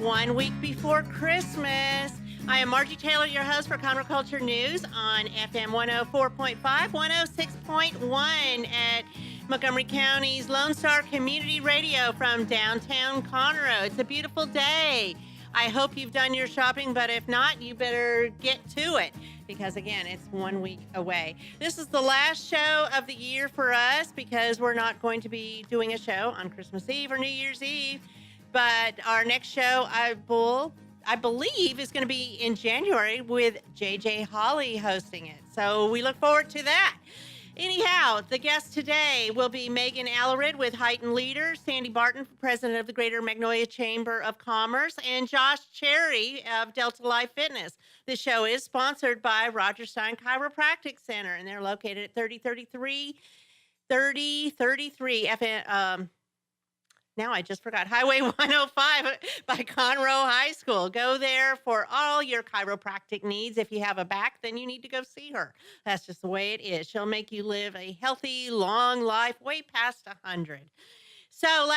1 week before Christmas. I am Margie Taylor, your host for Conroe Culture News on FM 104.5, 106.1 at Montgomery County's Lone Star Community Radio from downtown Conroe. It's a beautiful day. I hope you've done your shopping, but if not, you better get to it because, again, it's 1 week away. This is the last show of the year for us because we're not going to be doing a show on Christmas Eve or New Year's Eve. But our next show, I believe, is going to be in January with JJ Holly hosting it. So we look forward to that. Anyhow, the guest today will be Megan Alarid with Heightened Leaders, Sandy Barton, president of the Greater Magnolia Chamber of Commerce, and Josh Cherry of Delta Life Fitness. The show is sponsored by Roger Stein Chiropractic Center, and they're located at 3033 FM. Now I just forgot Highway 105 by Conroe High School. Go there for all your chiropractic needs. If you have a back, then you need to go see her. That's just the way it is. She'll make you live a healthy, long life way past 100. So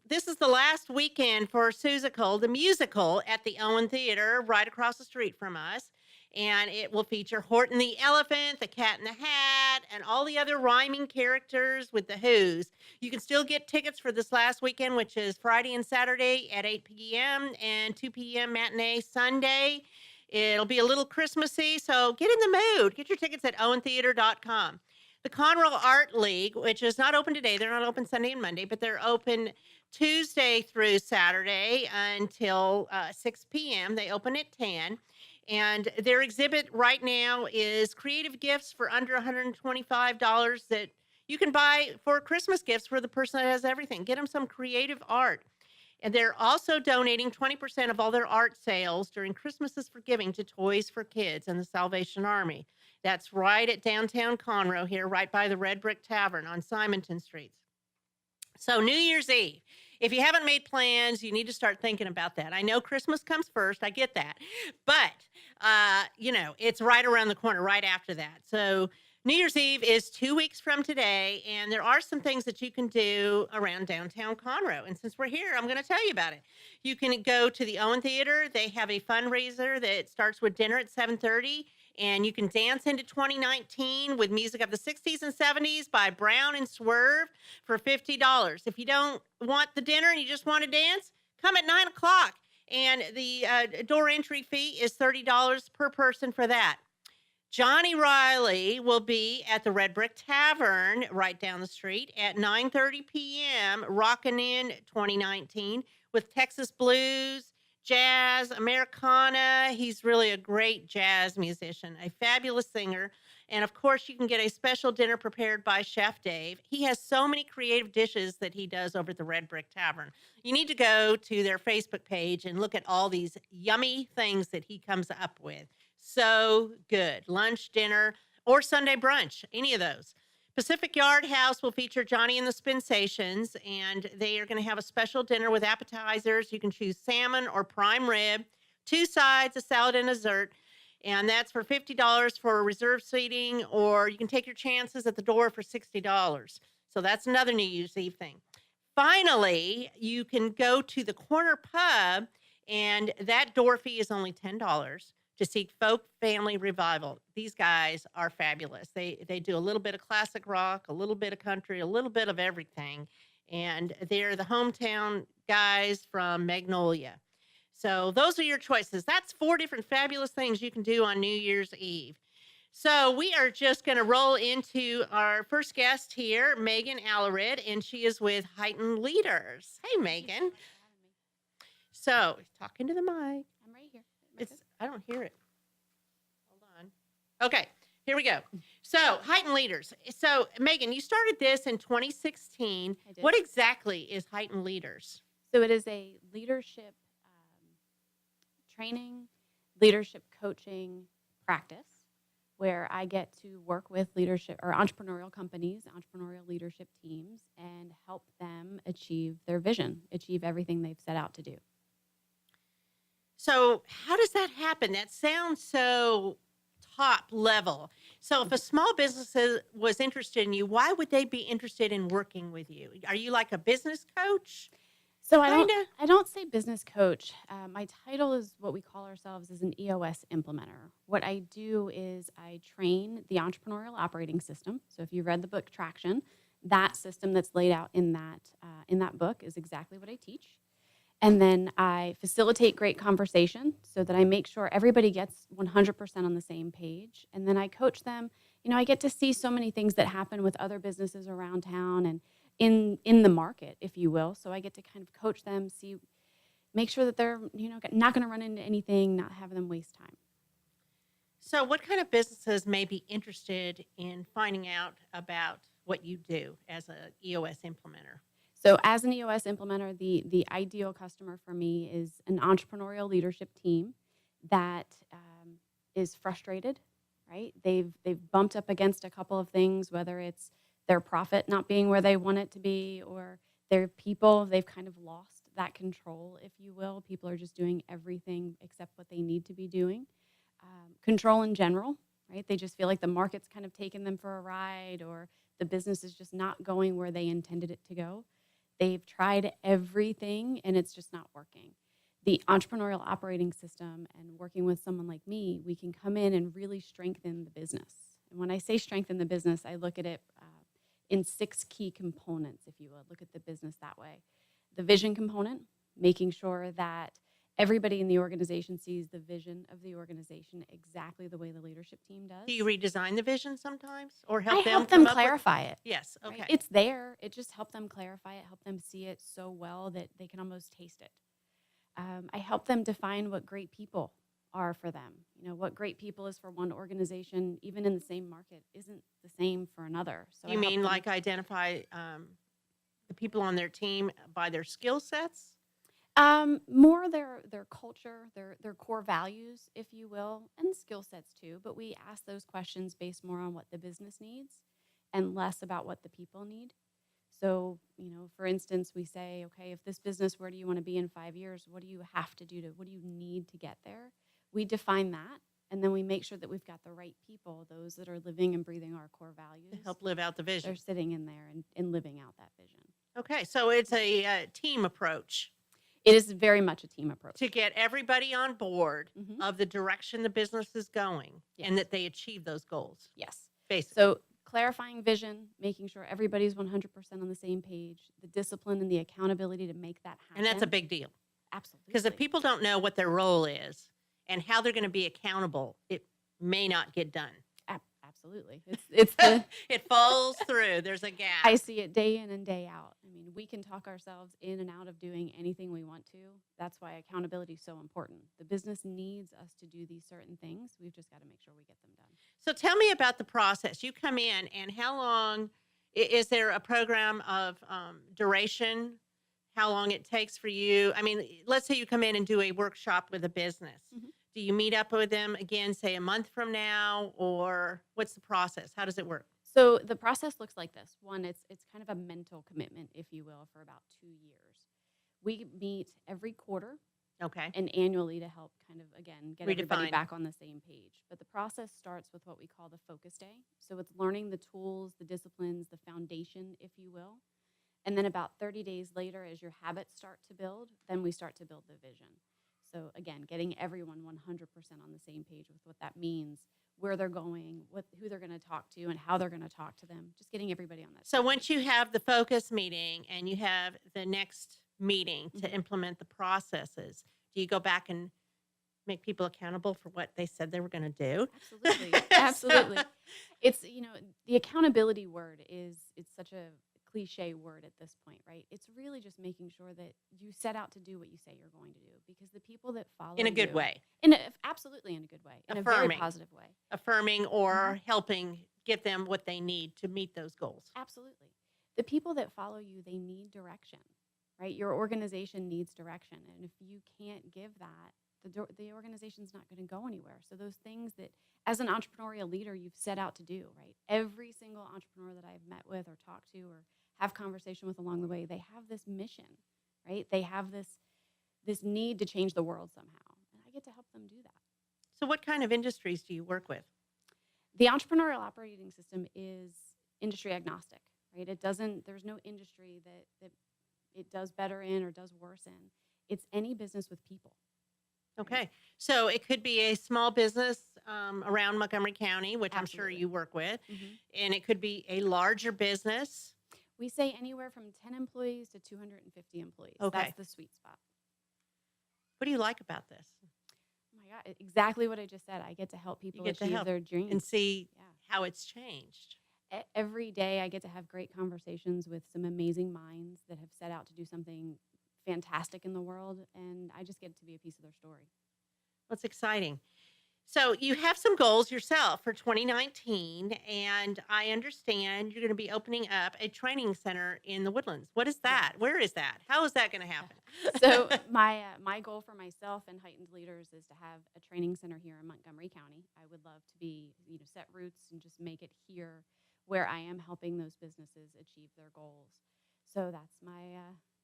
this is the last weekend for Seussical, the musical at the Owen Theater right across the street from us. And it will feature Horton the Elephant, the Cat in the Hat, and all the other rhyming characters with the Who's. You can still get tickets for this last weekend, which is Friday and Saturday at 8 p.m. and 2 p.m. matinee Sunday. It'll be a little Christmassy, so get in the mood. Get your tickets at owentheater.com. The Conroe Art League, which is not open today. They're not open Sunday and Monday, but they're open Tuesday through Saturday until 6 p.m. They open at 10. And their exhibit right now is creative gifts for under $125 that you can buy for Christmas gifts for the person that has everything. Get them some creative art. And they're also donating 20% of all their art sales during Christmases for Giving to Toys for Kids and the Salvation Army. That's right at downtown Conroe here, right by the Red Brick Tavern on Simonton Street. So New Year's Eve. If you haven't made plans, you need to start thinking about that. I know Christmas comes first. I get that. But, it's right around the corner, right after that. So New Year's Eve is 2 weeks from today, and there are some things that you can do around downtown Conroe. And since we're here, I'm going to tell you about it. You can go to the Owen Theater. They have a fundraiser that starts with dinner at 7:30. And you can dance into 2019 with music of the 60s and 70s by Brown and Swerve for $50. If you don't want the dinner and you just want to dance, come at 9 o'clock. And the door entry fee is $30 per person for that. Johnny Riley will be at the Red Brick Tavern right down the street at 9:30 p.m. rocking in 2019 with Texas blues, jazz, Americana. He's really a great jazz musician, a fabulous singer. And of course, you can get a special dinner prepared by Chef Dave. He has so many creative dishes that he does over at the Red Brick Tavern. You need to go to their Facebook page and look at all these yummy things that he comes up with. So good. Lunch, dinner, or Sunday brunch, any of those. Pacific Yard House will feature Johnny and the Spensations, and they are going to have a special dinner with appetizers. You can choose salmon or prime rib, 2 sides, a salad, and a dessert. And that's for $50 for reserved seating, or you can take your chances at the door for $60. So that's another New Year's Eve thing. Finally, you can go to the Corner Pub, and that door fee is only $10 to seek folk family revival. These guys are fabulous. They do a little bit of classic rock, a little bit of country, a little bit of everything. And they're the hometown guys from Magnolia. So those are your choices. That's 4 different fabulous things you can do on New Year's Eve. So we are just going to roll into our first guest here, Megan Alarid, and she is with Heightened Leaders. Hey, Megan. So talking to the mic. I'm right here. I don't hear it. Hold on. Okay, here we go. So, Heightened Leaders. So, Megan, you started this in 2016. I did. What exactly is Heightened Leaders? So it is a leadership training, leadership coaching practice where I get to work with leadership or entrepreneurial companies, entrepreneurial leadership teams, and help them achieve their vision, achieve everything they've set out to do. So how does that happen? That sounds so top level. So if a small business was interested in you, why would they be interested in working with you? Are you like a business coach? So Kinda. I don't say business coach. My title is what we call ourselves as an EOS implementer. What I do is I train the entrepreneurial operating system. So if you read the book Traction, that system that's laid out in that book is exactly what I teach. And then I facilitate great conversation so that I make sure everybody gets 100% on the same page. And then I coach them. I get to see so many things that happen with other businesses around town and in the market, if you will. So I get to kind of coach them, make sure that they're, not going to run into anything, not have them waste time. So, what kind of businesses may be interested in finding out about what you do as a EOS implementer? So as an EOS implementer, the ideal customer for me is an entrepreneurial leadership team that is frustrated, right? They've bumped up against a couple of things, whether it's their profit not being where they want it to be, or their people, they've kind of lost that control, if you will. People are just doing everything except what they need to be doing. Control in general, right? They just feel like the market's kind of taken them for a ride, or the business is just not going where they intended it to go. They've tried everything and it's just not working. The entrepreneurial operating system and working with someone like me, we can come in and really strengthen the business. And when I say strengthen the business, I look at it in 6 key components, if you will. Look at the business that way. The vision component, making sure that everybody in the organization sees the vision of the organization exactly the way the leadership team does. Do you redesign the vision sometimes, or I help them help come them up clarify it. Yes. Right? Okay. It's there. It just helps them clarify it, help them see it so well that they can almost taste it. I help them define what great people are for them. What great people is for one organization, even in the same market, isn't the same for another. So You mean like identify the people on their team by their skill sets? More their culture, their core values, if you will, and skill sets too. But we ask those questions based more on what the business needs and less about what the people need. So, for instance, we say, okay, if this business, where do you want to be in 5 years? What do you have to do what do you need to get there? We define that, and then we make sure that we've got the right people, those that are living and breathing our core values. To help live out the vision. They're sitting in there and living out that vision. Okay, so it's a team approach It is very much a team approach. to get everybody on board Mhm. of the direction the business is going, Yes. and that they achieve those goals. Yes. Basically. So clarifying vision, making sure everybody's 100% on the same page, the discipline and the accountability to make that happen. And that's a big deal. Absolutely. Because if people don't know what their role is and how they're going to be accountable, it may not get done. Absolutely. It's the It falls through. There's a gap. I see it day in and day out. I mean, we can talk ourselves in and out of doing anything we want to. That's why accountability is so important. The business needs us to do these certain things. We've just got to make sure we get them done. So tell me about the process. You come in, and how long is there a program of duration? How long it takes for you? I mean, let's say you come in and do a workshop with a business. Mhm. Do you meet up with them again, say a month from now, or what's the process? How does it work? So the process looks like this. One, it's kind of a mental commitment, if you will, for about 2 years. We meet every quarter Okay. and annually to help kind of, again, get everybody Redefine. back on the same page. But the process starts with what we call the focus day. So it's learning the tools, the disciplines, the foundation, if you will. And then about 30 days later, as your habits start to build, then we start to build the vision. So again, getting everyone 100% on the same page with what that means, where they're going, who they're going to talk to, and how they're going to talk to them. Just getting everybody on that. So same once page. you have the focus meeting and you have the next meeting to Mhm. implement the processes, do you go back and make people accountable for what they said they were going to do? Absolutely, absolutely. It's the accountability word it's such a cliche word at this point, right? It's really just making sure that you set out to do what you say you're going to do, because the people that follow In a good you- way, absolutely in a good way, in a very Affirming. positive way. affirming or helping get them what they need to meet those goals. Absolutely. The people that follow you, they need direction, right? Your organization needs direction. And if you can't give that, the organization's not going to go anywhere. So those things that, as an entrepreneurial leader, you've set out to do, right? Every single entrepreneur that I've met with or talked to or have conversation with along the way, they have this mission, right? They have this need to change the world somehow. And I get to help them do that. So what kind of industries do you work with? The entrepreneurial operating system is industry agnostic, right? There's no industry that it does better in or does worse in. It's any business with people. Right? Okay. So it could be a small business around Montgomery County, which I'm sure Absolutely. you work with, hmm and it could be a larger business. We say anywhere from 10 employees to 250 employees. Okay. That's the sweet spot. What do you like about this? Oh my God, exactly what I just said. I get to help You people get to achieve help their and dreams. see Yeah. how it's changed. Every day I get to have great conversations with some amazing minds that have set out to do something fantastic in the world, and I just get to be a piece of their story. What's exciting? So you have some goals yourself for 2019, and I understand you're going to be opening up a training center in the Woodlands. What is that? Yes. Where is that? How is that going to happen? So my goal for myself and Heightened Leaders is to have a training center here in Montgomery County. I would love to be, set roots and just make it here where I am helping those businesses achieve their goals. So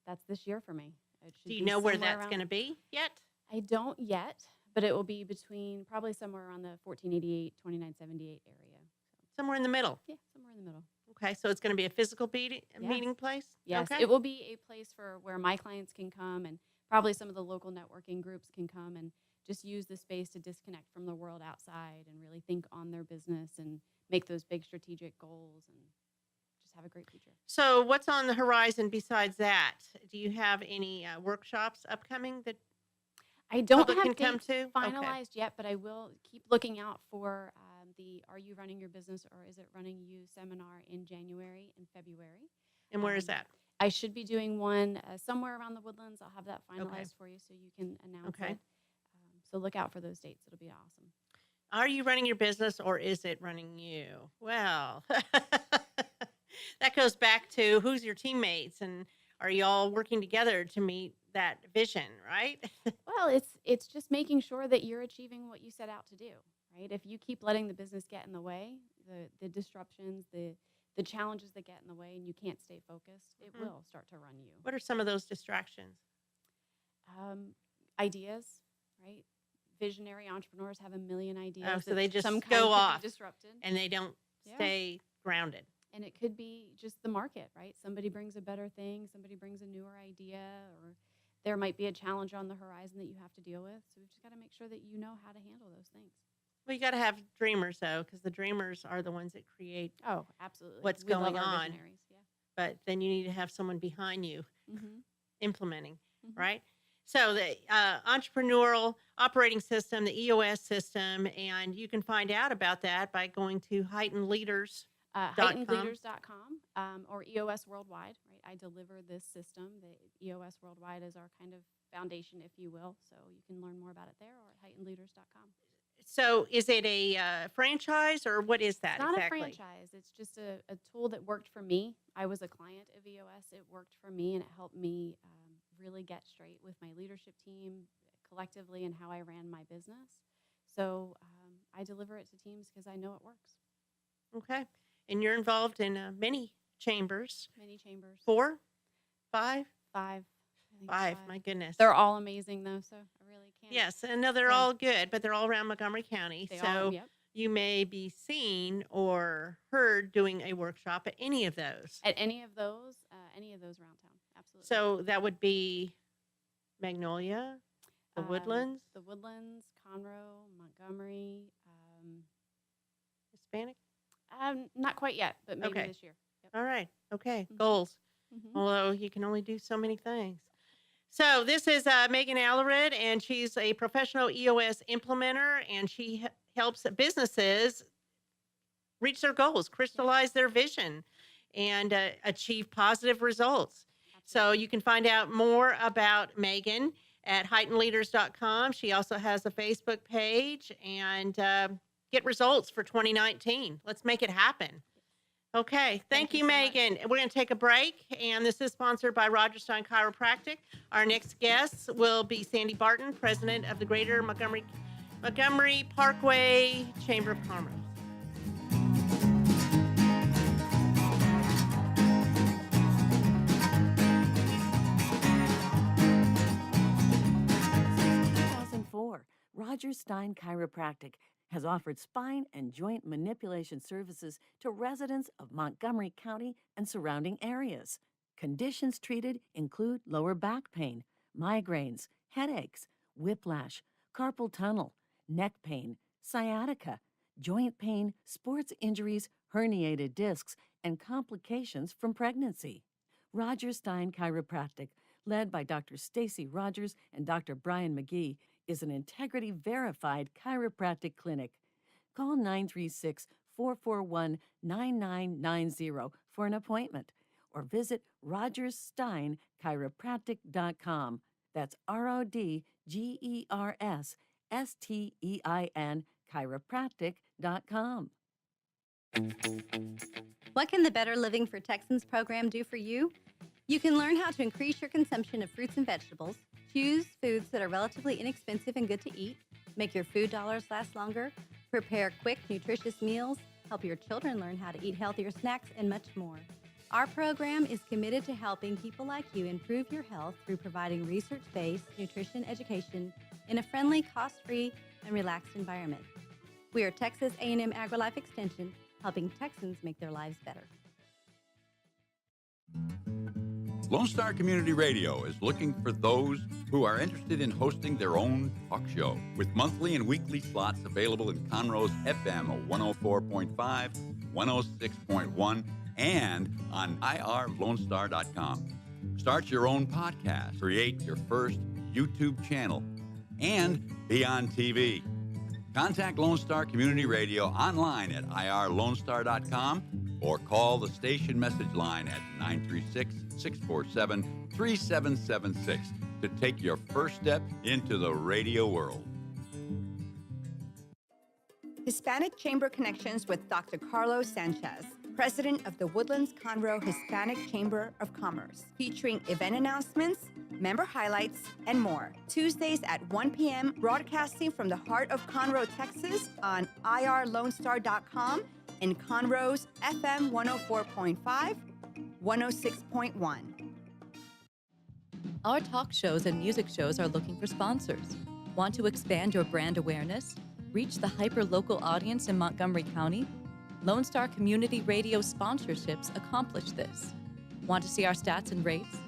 that's this year for me. It should Do you be know where somewhere that's around. going to be yet? I don't yet, but it will be between probably somewhere around the 1488, 2978 area. Somewhere in the middle. Yeah, somewhere in the middle. Okay, so it's going to be a physical Yes. meeting place? Yes, Okay. it will be a place for where my clients can come, and probably some of the local networking groups can come and just use the space to disconnect from the world outside and really think on their business and make those big strategic goals and just have a great future. So what's on the horizon besides that? Do you have any workshops upcoming that I don't public have can come dates to? Okay. finalized yet, but I will keep looking out for the Are You Running Your Business or Is It Running You seminar in January and February. And where is Um, that? I should be doing one somewhere around the Woodlands. I'll have that Okay. finalized for you so you can announce Okay. it. So look out for those dates. It'll be awesome. Are you running your business or is it running you? Well, that goes back to who's your teammates and are you all working together to meet that vision, right? Well, it's just making sure that you're achieving what you set out to do, right? If you keep letting the business get in the way, the disruptions, the challenges that get in the way, and you can't stay focused, it Mhm. will start to run you. What are some of those distractions? Ideas, right? Visionary entrepreneurs have a million ideas. Oh, so that they just some kind go could be off disrupted. and they don't Yeah. stay grounded. And it could be just the market, right? Somebody brings a better thing, somebody brings a newer idea, or there might be a challenge on the horizon that you have to deal with. So we've just got to make sure that you know how to handle those things. Well, you got to have dreamers though, because the dreamers are the ones that create Oh, absolutely. what's We love going our on. visionaries. Yeah. But then you need to have someone behind you Mm-hmm. implementing, Mm-hmm. right? So the entrepreneurial operating system, the EOS system, and you can find out about that by going to heightenedleaders.com. Heightenedleaders.com or EOS Worldwide, right? I deliver this system. The EOS Worldwide is our kind of foundation, if you will. So you can learn more about it there or at heightenedleaders.com. So is it a franchise or what is that It's not exactly? a franchise. It's just a tool that worked for me. I was a client of EOS. It worked for me, and it helped me really get straight with my leadership team collectively and how I ran my business. So I deliver it to teams because I know it works. Okay. And you're involved in many chambers. Many chambers. 4, 5? 5. I think 5. 5. My goodness. They're all amazing, though, so I really can't. Yes, and no, they're Yeah. all good, but they're all around Montgomery County. They So all, yep. you may be seen or heard doing a workshop at any of those. At any of those around town. Absolutely. So that would be Magnolia, the Um, Woodlands, The Woodlands, Conroe, Montgomery. Hispanic. Not quite yet, but maybe Okay. this year. Yep. All right. Okay. Mhm. Goals. Mhm. Although you can only do so many things. So this is Megan Alarid, and she's a professional EOS implementer, and she helps businesses reach their goals, crystallize their vision, and achieve positive results. So Absolutely. you can find out more about Megan at heightenedleaders.com. She also has a Facebook page and get results for 2019. Let's make it happen. Okay. Thank you, you so much. Megan. We're going to take a break, and this is sponsored by Roger Stein Chiropractic. Our next guest will be Sandy Barton, president of the Greater Montgomery Parkway Chamber of Commerce. Since 2004, Roger Stein Chiropractic has offered spine and joint manipulation services to residents of Montgomery County and surrounding areas. Conditions treated include lower back pain, migraines, headaches, whiplash, carpal tunnel, neck pain, sciatica, joint pain, sports injuries, herniated discs, and complications from pregnancy. Roger Stein Chiropractic, led by Dr. Stacy Rogers and Dr. Brian McGee, is an integrity-verified chiropractic clinic. Call 936-441-9990 for an appointment or visit rogerssteinchiropractic.com. That's RODGERSSTEIN chiropractic.com. What can the Better Living for Texans program do for you? You can learn how to increase your consumption of fruits and vegetables, choose foods that are relatively inexpensive and good to eat, make your food dollars last longer, prepare quick, nutritious meals, help your children learn how to eat healthier snacks, and much more. Our program is committed to helping people like you improve your health through providing research-based nutrition education in a friendly, cost-free, and relaxed environment. We are Texas A&M AgriLife Extension, helping Texans make their lives better. Lone Star Community Radio is looking for those who are interested in hosting their own talk show with monthly and weekly slots available in Conroe's FM 104.5, 106.1, and on irlonestar.com. Start your own podcast, create your first YouTube channel, and be on TV. Contact Lone Star Community Radio online at irlonestar.com or call the station message line at 936-647-3776 to take your first step into the radio world. Hispanic Chamber Connections with Dr. Carlos Sanchez, President of the Woodlands Conroe Hispanic Chamber of Commerce, featuring event announcements, member highlights, and more. Tuesdays at 1 p.m., broadcasting from the heart of Conroe, Texas on irlonestar.com and Conroe's FM 104.5, 106.1. Our talk shows and music shows are looking for sponsors. Want to expand your brand awareness? Reach the hyper-local audience in Montgomery County? Lone Star Community Radio sponsorships accomplish this. Want to see our stats and rates?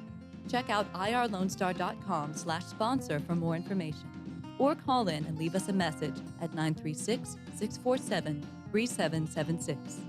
Check out irlonestar.com/sponsor for more information. Or call in and leave us a message at 936-647-3776.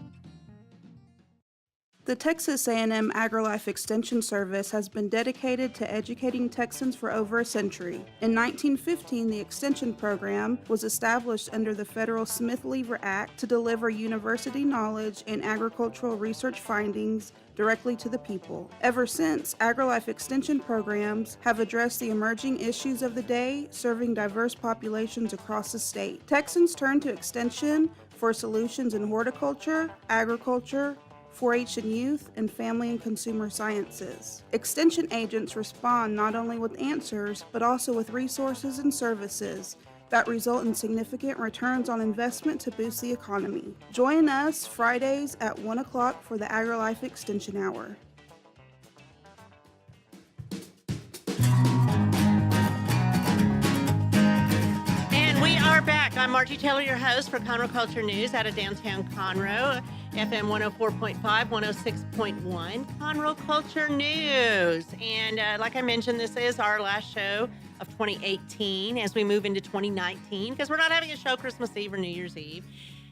The Texas A&M AgriLife Extension Service has been dedicated to educating Texans for over a century. In 1915, the Extension Program was established under the federal Smith-Lever Act to deliver university knowledge and agricultural research findings directly to the people. Ever since, AgriLife Extension programs have addressed the emerging issues of the day, serving diverse populations across the state. Texans turn to Extension for solutions in horticulture, agriculture, 4-H and youth, and family and consumer sciences. Extension agents respond not only with answers, but also with resources and services that result in significant returns on investment to boost the economy. Join us Fridays at 1 o'clock for the AgriLife Extension Hour. And we are back. I'm Margie Taylor, your host for Conroe Culture News out of downtown Conroe, FM 104.5, 106.1, Conroe Culture News. And like I mentioned, this is our last show of 2018 as we move into 2019, because we're not having a show Christmas Eve or New Year's Eve.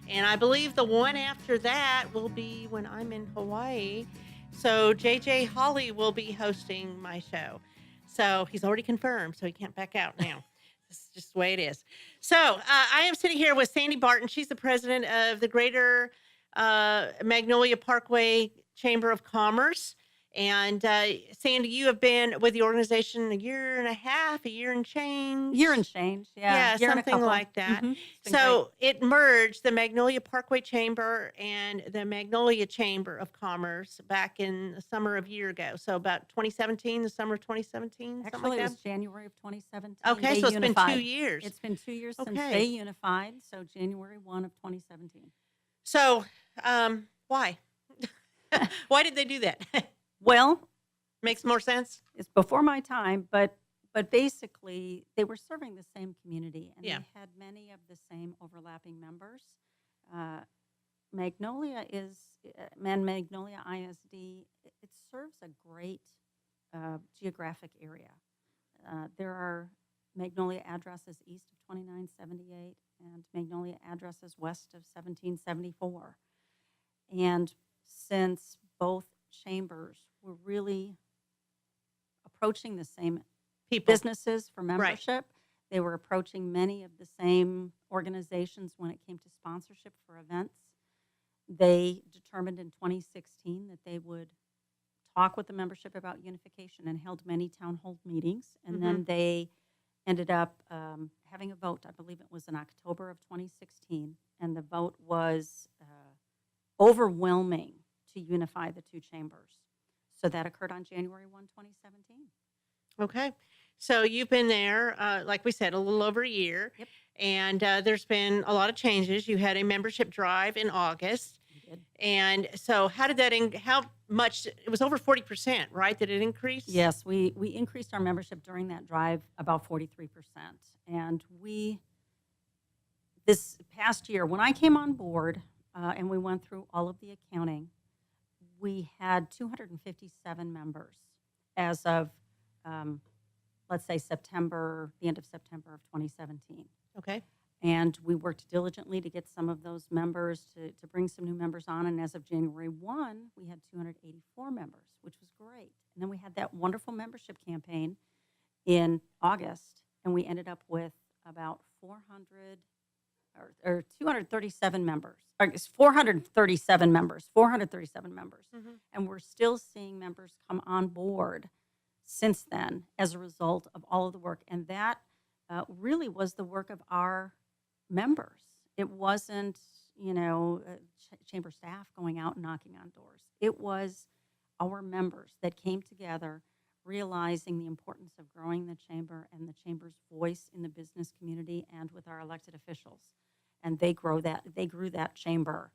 And I believe the one after that will be when I'm in Hawaii. So JJ Holly will be hosting my show. So he's already confirmed, so he can't back out now. This is just the way it is. So I am sitting here with Sandy Barton. She's the president of the Greater Magnolia Parkway Chamber of Commerce. And Sandy, you have been with the organization a year and a half, a year and change. Year and change, yeah. Yeah, something like that. Mm-hmm. So it merged the Magnolia Parkway Chamber and the Magnolia Chamber of Commerce back in the summer of a year ago. So about 2017, the summer of 2017, something Actually, like it that. was January of 2017. Okay, They so it's unified. been 2 years. It's been 2 years since Okay. they unified, so January 1 of 2017. So why? Why did they do that? Well, Makes more sense. it's before my time, but basically they were serving the same community, and Yeah. they had many of the same overlapping members. Magnolia Magnolia ISD, it serves a great geographic area. There are Magnolia addresses east of 2978 and Magnolia addresses west of 1774. And since both chambers were really approaching the same People. businesses for membership, they were approaching many of the same organizations when it came to sponsorship for events. They determined in 2016 that they would talk with the membership about unification and held many town hall meetings. And then they ended up having a vote. I believe it was in October of 2016. And the vote was overwhelming to unify the two chambers. So that occurred on January 1, 2017. Okay. So you've been there, like we said, a little over a year. Yep. And there's been a lot of changes. You had a membership drive in August. We did. And so how did that, how much, it was over 40%, right? Did it increase? Yes, we increased our membership during that drive about 43%. And this past year, when I came on board and we went through all of the accounting, we had 257 members as of, let's say, the end of September of 2017. Okay. And we worked diligently to get some of those members, to bring some new members on. And as of January 1, we had 284 members, which was great. And then we had that wonderful membership campaign in August, and we ended up with about 400 or 237 members, or 437 members. And we're still seeing members come on board since then as a result of all of the work. And that really was the work of our members. It wasn't, chamber staff going out and knocking on doors. It was our members that came together, realizing the importance of growing the chamber and the chamber's voice in the business community and with our elected officials. And they grew that chamber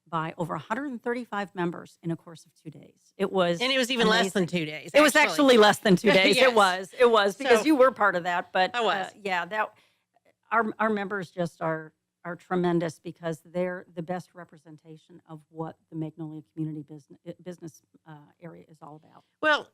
by over 135 members in a course of 2 days. It was And it was even amazing. less than 2 days. It was actually less than 2 days. Yes. It was because So- you were part of that. But I was. our members just are tremendous because they're the best representation of what the Magnolia community business area is all about. Well,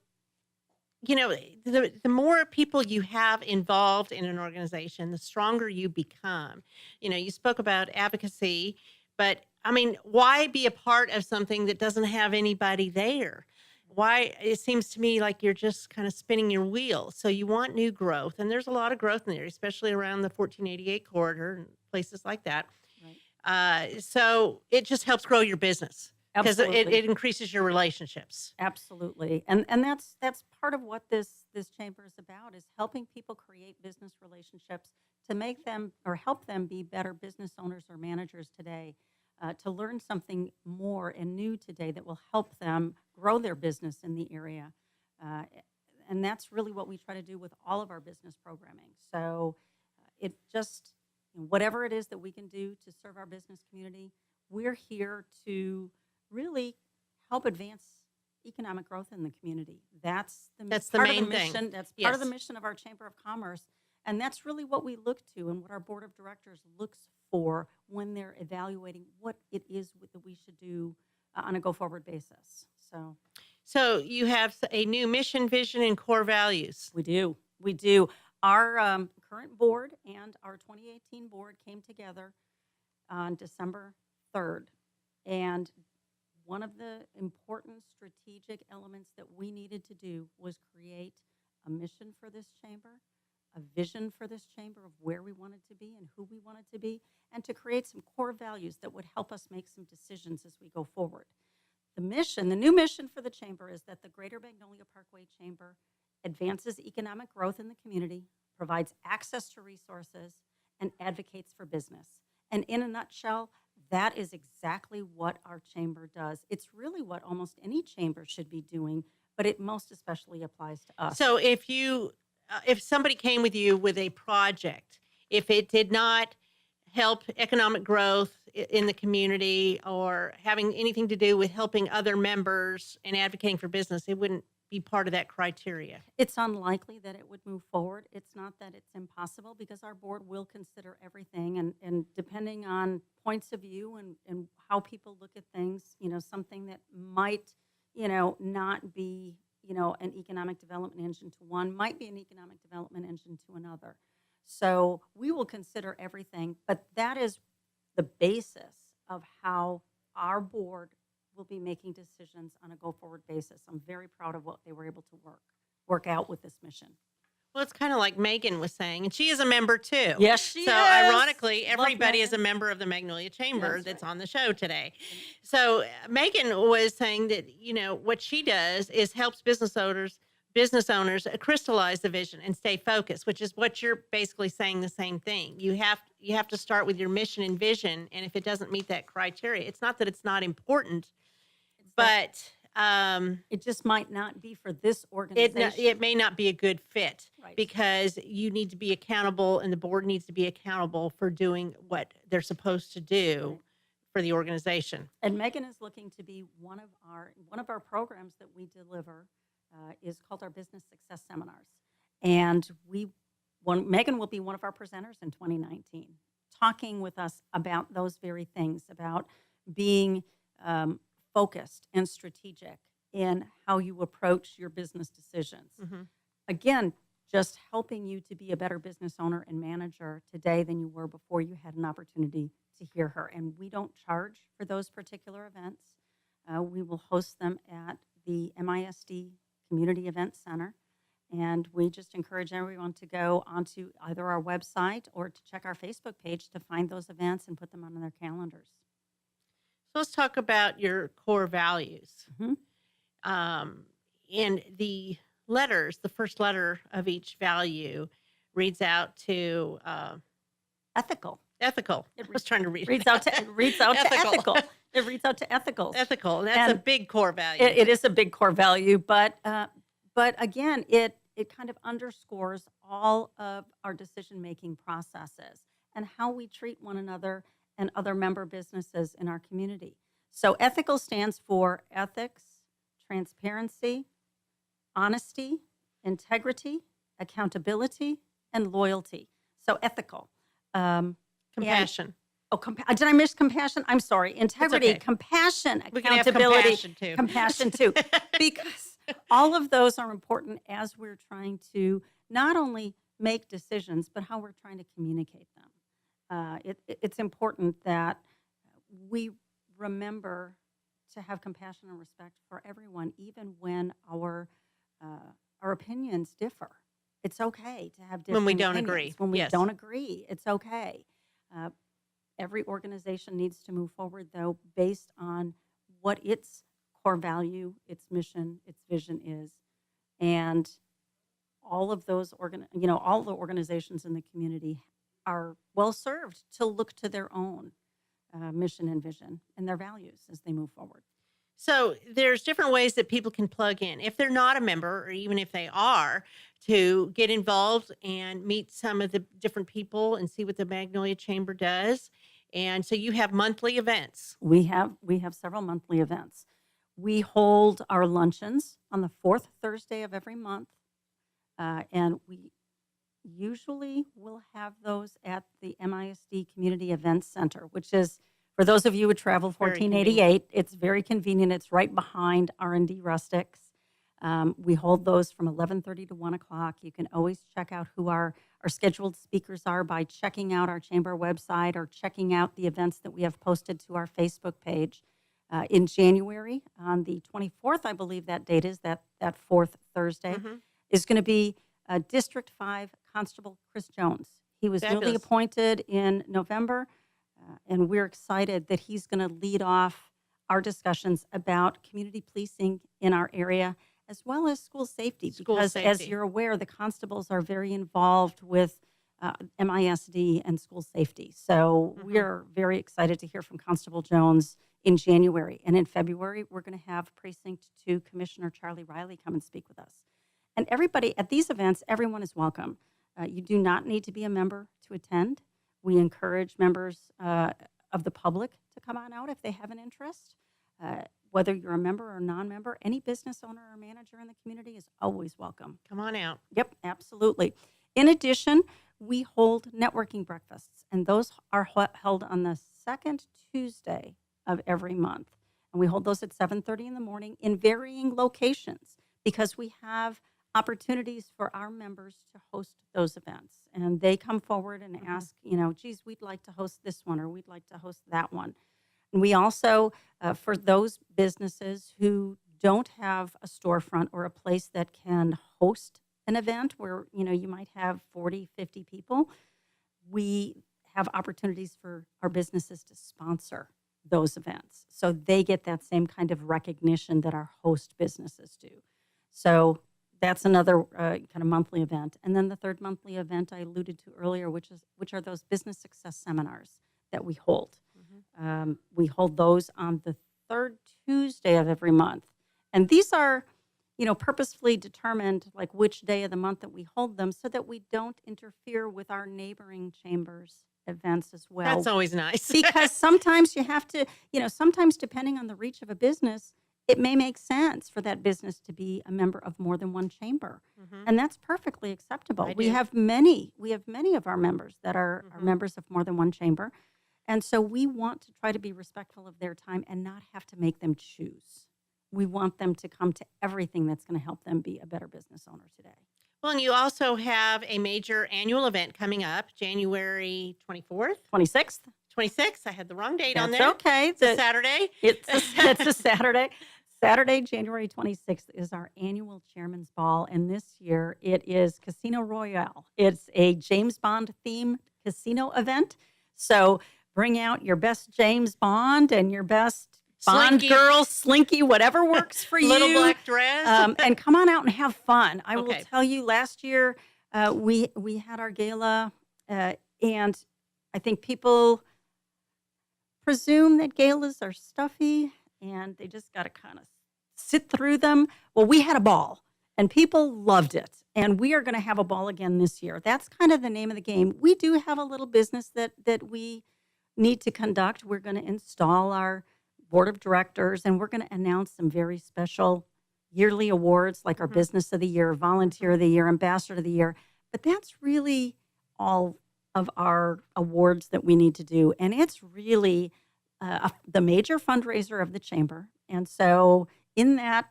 the more people you have involved in an organization, the stronger you become. You spoke about advocacy, but I mean, why be a part of something that doesn't have anybody there? Why? It seems to me like you're just kind of spinning your wheels. So you want new growth, and there's a lot of growth in there, especially around the 1488 corridor and places like that. Right. So it just helps grow your business because it Absolutely. increases your relationships. Absolutely. And that's part of what this chamber is about, is helping people create business relationships to make them or help them be better business owners or managers today, to learn something more and new today that will help them grow their business in the area. And that's really what we try to do with all of our business programming. So it just, whatever it is that we can do to serve our business community, we're here to really help advance economic growth in the community. That's the part main of the mission. thing. That's part of the Yes. mission of our Chamber of Commerce. And that's really what we look to and what our board of directors looks for when they're evaluating what it is that we should do on a go-forward basis. So you have a new mission, vision, and core values. We do. Our current board and our 2018 board came together on December 3rd. And one of the important strategic elements that we needed to do was create a mission for this chamber, a vision for this chamber of where we wanted to be and who we wanted to be, and to create some core values that would help us make some decisions as we go forward. The new mission for the chamber is that the Greater Magnolia Parkway Chamber advances economic growth in the community, provides access to resources, and advocates for business. And in a nutshell, that is exactly what our chamber does. It's really what almost any chamber should be doing, but it most especially applies to us. So if somebody came with you with a project, if it did not help economic growth in the community or having anything to do with helping other members and advocating for business, it wouldn't be part of that criteria? It's unlikely that it would move forward. It's not that it's impossible because our board will consider everything and depending on points of view and how people look at things, something that might, not be, an economic development engine to one might be an economic development engine to another. So we will consider everything, but that is the basis of how our board will be making decisions on a go-forward basis. I'm very proud of what they were able to work out with this mission. Well, it's kind of like Megan was saying, and she is a member too. Yes, she so is. ironically, Love everybody is a Megan. member of the Magnolia Chamber That's that's right. on the show today. So Megan was saying that, what she does is helps business owners crystallize the vision and stay focused, which is what you're basically saying the same thing. You have to start with your mission and vision, and if it doesn't meet that criteria, it's not that it's not important, but It just might not be for this organization. it may not be a good fit Right. because you need to be accountable and the board needs to be accountable for doing what they're supposed to do Right. for the organization. And Megan is looking to be one of our programs that we deliver is called our Business Success Seminars, and Megan will be one of our presenters in 2019, talking with us about those very things, about being focused and strategic in how you approach your business decisions. Again, just helping you to be a better business owner and manager today than you were before you had an opportunity to hear her. And we don't charge for those particular events. We will host them at the MISD Community Event Center. And we just encourage everyone to go onto either our website or to check our Facebook page to find those events and put them on their calendars. So let's talk about your core values. Mhm. And the first letter of each value reads out to Ethical. ethical. I was trying to read. Reads out to ethical. It reads out to ethical. Ethical, and that's a And big core value. It is a big core value, but again, it kind of underscores all of our decision-making processes and how we treat one another and other member businesses in our community. So ethical stands for ethics, transparency, honesty, integrity, accountability, and loyalty. So ethical. Compassion. Did I miss compassion? I'm sorry. Integrity, okay. compassion, We can have accountability, compassion too. because all of those are important as we're trying to not only make decisions, but how we're trying to communicate them. It's important that we remember to have compassion and respect for everyone, even when our opinions differ. It's okay to have different When we don't opinions. agree. When we Yes. don't agree, it's okay. Every organization needs to move forward, though, based on what its core value, its mission, its vision is, and all of those all the organizations in the community are well served to look to their own mission and vision and their values as they move forward. So there's different ways that people can plug in if they're not a member, or even if they are, to get involved and meet some of the different people and see what the Magnolia Chamber does. And so you have monthly events. We have several monthly events. We hold our luncheons on the fourth Thursday of every month, and we usually will have those at the MISD Community Events Center, which is, for those of you who travel Very 1488, it's very convenient. It's right behind R&D Rustics. We hold those from 11:30 to 1 o'clock. You can always check out who our scheduled speakers are by checking out our chamber website or checking out the events that we have posted to our Facebook page. In January, on the 24th, I believe that date is, that fourth Thursday, is going to be District 5 Constable Chris Jones. He was newly Fabulous. appointed in November, and we're excited that he's going to lead off our discussions about community policing in our area, as well as school safety. School Because as safety. you're aware, the constables are very involved with MISD and school safety. So we're very excited to hear from Constable Jones in January. And in February, we're going to have Precinct 2 Commissioner Charlie Riley come and speak with us. And everybody at these events, everyone is welcome. You do not need to be a member to attend. We encourage members of the public to come on out if they have an interest. whether you're a member or non-member, any business owner or manager in the community is always welcome. Come on out. Yep, absolutely. In addition, we hold networking breakfasts, and those are held on the second Tuesday of every month. And we hold those at 7:30 in the morning in varying locations because we have opportunities for our members to host those events. And they come forward and ask, geez, we'd like to host this one or we'd like to host that one. And we also, for those businesses who don't have a storefront or a place that can host an event where, you might have 40, 50 people, we have opportunities for our businesses to sponsor those events. So they get that same kind of recognition that our host businesses do. So that's another kind of monthly event. And then the third monthly event I alluded to earlier, which are those business success seminars that we hold. We hold those on the third Tuesday of every month. And these are, purposefully determined, like which day of the month that we hold them so that we don't interfere with our neighboring chambers events as well. That's always nice. Because sometimes you have to, sometimes depending on the reach of a business, it may make sense for that business to be a member of more than one chamber. And that's perfectly acceptable. We have many of our members that are members of more than one chamber. And so we want to try to be respectful of their time and not have to make them choose. We want them to come to everything that's going to help them be a better business owner today. Well, and you also have a major annual event coming up, January 24th? 26th? 26th. I had the wrong date on That's there. okay. It's a Saturday. It's a Saturday. Saturday, January 26th is our annual Chairman's Ball, and this year it is Casino Royale. It's a James Bond themed casino event. So bring out your best James Bond and your best Bond Slinky. girl, slinky, whatever works for you. Little black dress. And come on out and have fun. I will Okay. tell you, last year we had our gala, and I think people presume that galas are stuffy and they just got to kind of sit through them. Well, we had a ball and people loved it. And we are going to have a ball again this year. That's kind of the name of the game. We do have a little business that we need to conduct. We're going to install our board of directors, and we're going to announce some very special yearly awards like our Business of the Year, Volunteer of the Year, Ambassador of the Year. But that's really all of our awards that we need to do. And it's really the major fundraiser of the chamber. And so in that,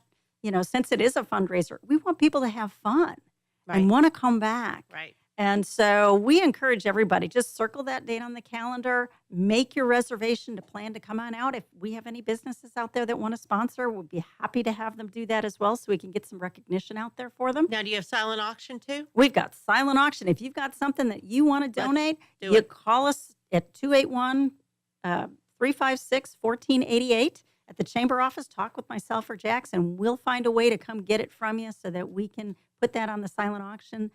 since it is a fundraiser, we want people to have fun and want to come back. Right. And so we encourage everybody, just circle that date on the calendar, make your reservation to plan to come on out. If we have any businesses out there that want to sponsor, we'll be happy to have them do that as well so we can get some recognition out there for them. Now, do you have silent auction too? We've got silent auction. If you've got something that you want to donate, do you it. call us at 281-356-1488 at the chamber office. Talk with myself or Jax, and we'll find a way to come get it from you so that we can put that on the silent auction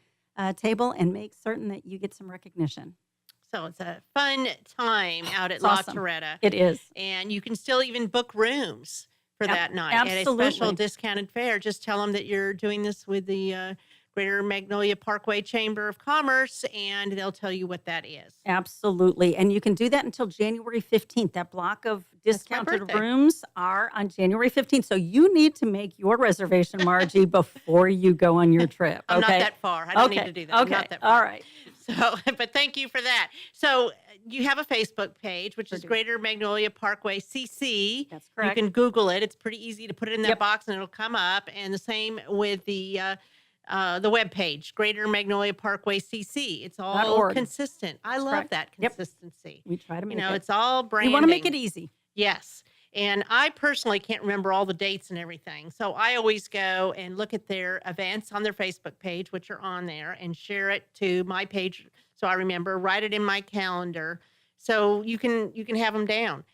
table and make certain that you get some recognition. So it's a fun time out at It's La awesome. Toretta. It is. And you can still even book rooms for that night at a absolutely. special discounted fare. Just tell them that you're doing this with the Greater Magnolia Parkway Chamber of Commerce, and they'll tell you what that is. Absolutely. And you can do that until January 15th. That block of That's my discounted birthday. rooms are on January 15th. So you need to make your reservation, Margie, before you go on your trip. I'm okay? not that far. I don't need to do that. I'm Okay. not that far. All right. So, but thank you for that. So you have a Facebook page, which is do. Greater Magnolia Parkway CC. That's correct. You can Google it. It's pretty easy to put it in that Yep. box and it'll come up. And the same with the web page, Greater Magnolia Parkway CC. It's all .org. consistent. I love correct. that Yep. consistency. We try to make it. It's all branding. We want to make it easy. Yes. And I personally can't remember all the dates and everything. So I always go and look at their events on their Facebook page, which are on there, and share it to my page so I remember, write it in my calendar so you can have them down.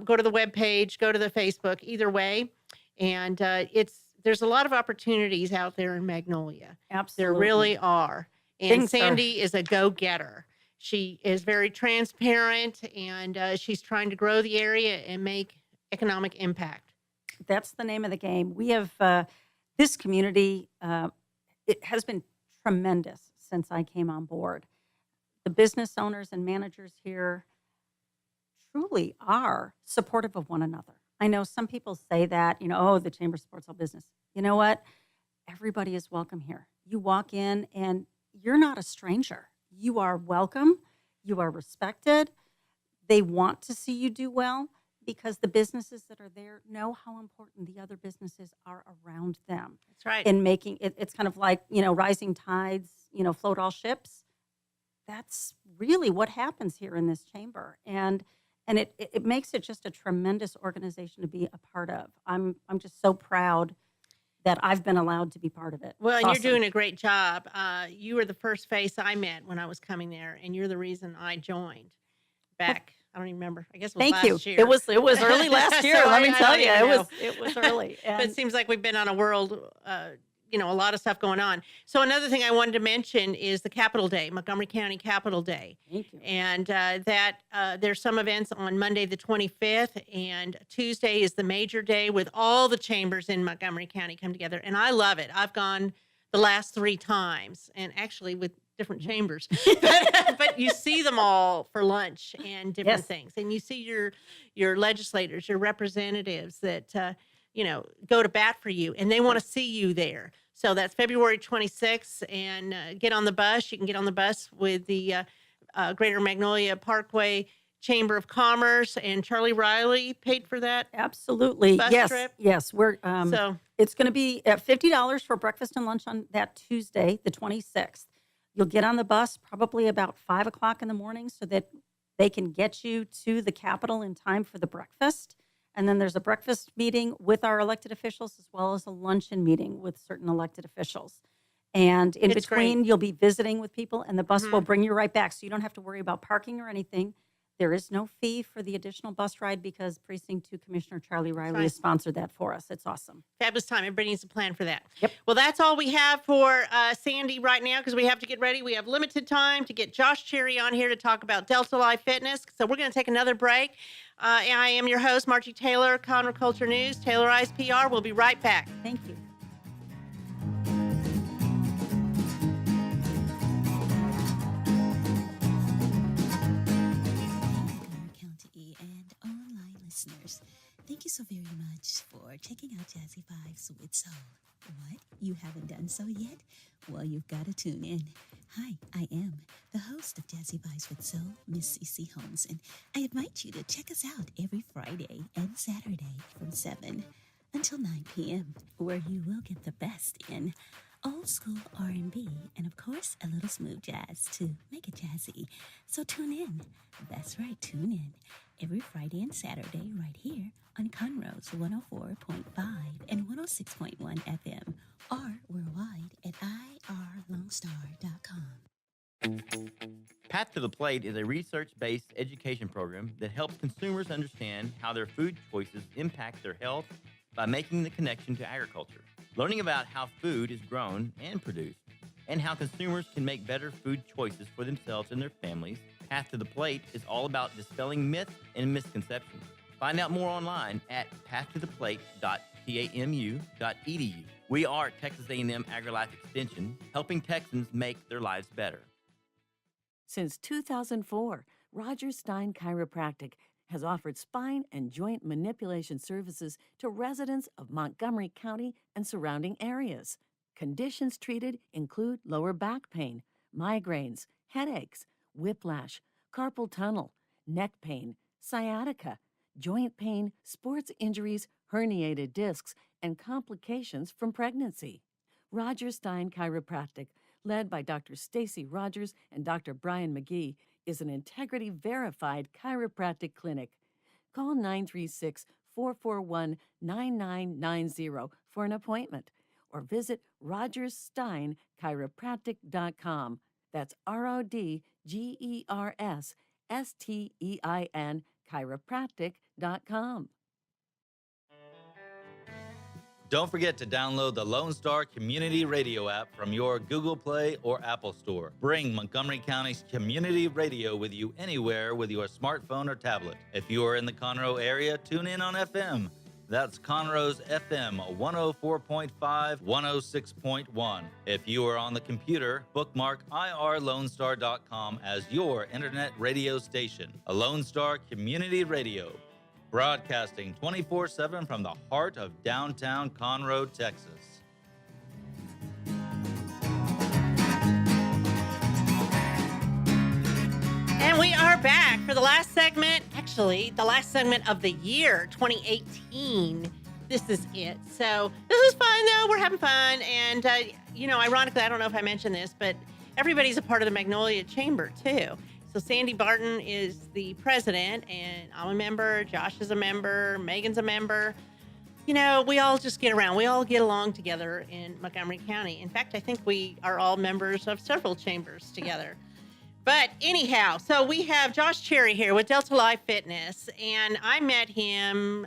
Go to the web page, go to the Facebook, either way. And there's a lot of opportunities out there in Magnolia. Absolutely. There really are. And Things are- Sandy is a go-getter. She is very transparent, and she's trying to grow the area and make economic impact. That's the name of the game. We have this community. It has been tremendous since I came on board. The business owners and managers here truly are supportive of one another. I know some people say that, oh, the chamber supports all business. You know what? Everybody is welcome here. You walk in and you're not a stranger. You are welcome. You are respected. They want to see you do well because the businesses that are there know how important the other businesses are around them. That's right. In making it, it's kind of like, rising tides, float all ships. That's really what happens here in this chamber. And it makes it just a tremendous organization to be a part of. I'm just so proud that I've been allowed to be part of it. Well, and Awesome. you're doing a great job. You were the first face I met when I was coming there, and you're the reason I joined back. I don't even remember. I guess it was Thank you. last year. It was early last year. So let me I tell don't you, even know. it was early. But And it seems like we've been on a world, a lot of stuff going on. So another thing I wanted to mention is the Capitol Day, Montgomery County Capitol Day. thank you. And there's some events on Monday the 25th, and Tuesday is the major day with all the chambers in Montgomery County come together. And I love it. I've gone the last 3 times, and actually with different chambers, but you see them all for lunch and different Yes. things. And you see your legislators, your representatives that, go to bat for you, and they want to see you there. So that's February 26th, and get on the bus. You can get on the bus with the Greater Magnolia Parkway Chamber of Commerce, and Charlie Riley paid for that. Absolutely. Bus yes. trip? Yes. We're So it's going to be at $50 for breakfast and lunch on that Tuesday, the 26th. You'll get on the bus probably about 5 o'clock in the morning so that they can get you to the Capitol in time for the breakfast. And then there's a breakfast meeting with our elected officials as well as a luncheon meeting with certain elected officials. And in It's between, great. you'll be visiting with people and the bus will Mhm. bring you right back. So you don't have to worry about parking or anything. There is no fee for the additional bus ride because Precinct 2 Commissioner Charlie Riley has nice. sponsored that for us. It's awesome. fabulous time. Everybody needs a plan for that. Yep. Well, that's all we have for Sandy right now because we have to get ready. We have limited time to get Josh Cherry on here to talk about Delta Life Fitness. So we're going to take another break. I am your host, Margie Taylor, Conroe Culture News, Taylorized PR. We'll be right back. Thank you. Montgomery County and online listeners, thank you so very much for checking out Jazzy Vibes with Soul. What? You haven't done so yet? Well, you've got to tune in. Hi, I am the host of Jazzy Vibes with Soul, Miss CeCe Holmes, and I invite you to check us out every Friday and Saturday from 7 until 9 p.m., where you will get the best in old school R&B and, of course, a little smooth jazz to make it jazzy. So tune in. That's right, tune in every Friday and Saturday right here on Conroe's 104.5 and 106.1 FM or worldwide at irlongstar.com. Path to the Plate is a research-based education program that helps consumers understand how their food choices impact their health by making the connection to agriculture. Learning about how food is grown and produced, and how consumers can make better food choices for themselves and their families, Path to the Plate is all about dispelling myths and misconceptions. Find out more online at pathtotheplate.tamu.edu. We are Texas A&M AgriLife Extension, helping Texans make their lives better. Since 2004, Roger Stein Chiropractic has offered spine and joint manipulation services to residents of Montgomery County and surrounding areas. Conditions treated include lower back pain, migraines, headaches, whiplash, carpal tunnel, neck pain, sciatica, joint pain, sports injuries, herniated discs, and complications from pregnancy. Roger Stein Chiropractic, led by Dr. Stacy Rogers and Dr. Brian McGee, is an integrity-verified chiropractic clinic. Call 936-441-9990 for an appointment or visit rogerssteinchiropractic.com. That's RODGERSSTEIN chiropractic.com. Don't forget to download the Lone Star Community Radio app from your Google Play or Apple Store. Bring Montgomery County's community radio with you anywhere with your smartphone or tablet. If you are in the Conroe area, tune in on FM. That's Conroe's FM 104.5, 106.1. If you are on the computer, bookmark irlonestar.com as your internet radio station. A Lone Star Community Radio, broadcasting 24/7 from the heart of downtown Conroe, Texas. And we are back for the last segment, actually, the last segment of the year, 2018. This is it. So this is fun, though. We're having fun. And, ironically, I don't know if I mentioned this, but everybody's a part of the Magnolia Chamber, too. So Sandy Barton is the president, and I'm a member. Josh is a member. Megan's a member. We all just get around. We all get along together in Montgomery County. In fact, I think we are all members of several chambers together. But anyhow, so we have Josh Cherry here with Delta Life Fitness, and I met him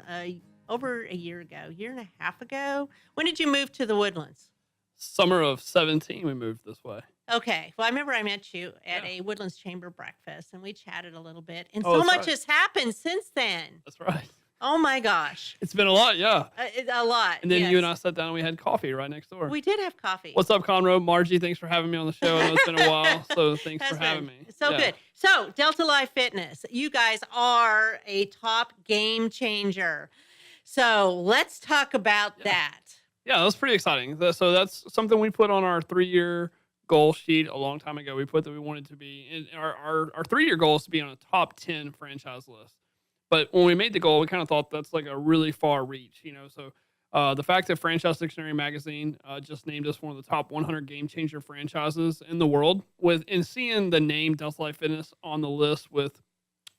over a year and a half ago. When did you move to the Woodlands? Summer of 17, we moved this way. Okay. Well, I remember I met you at a Woodlands Chamber breakfast, and we chatted a little bit, and so that's much right. has happened since then. That's right. Oh my gosh. It's been a lot, yeah. A lot. And then yes. you and I sat down and we had coffee right next door. We did have coffee. What's up, Conroe? Margie, thanks for having me on the show. I know it's been a while, so thanks for having me. So Yeah. good. So, Delta Life Fitness, you guys are a top game changer. So, let's talk about that. Yeah, that was pretty exciting. So that's something we put on our 3-year goal sheet a long time ago. We put that we wanted to be, in our 3-year goal is to be on a top 10 franchise list. But when we made the goal, we kind of thought that's like a really far reach, So the fact that Franchise Dictionary magazine just named us one of the top 100 game changer franchises in the world, and seeing the name Delta Life Fitness on the list with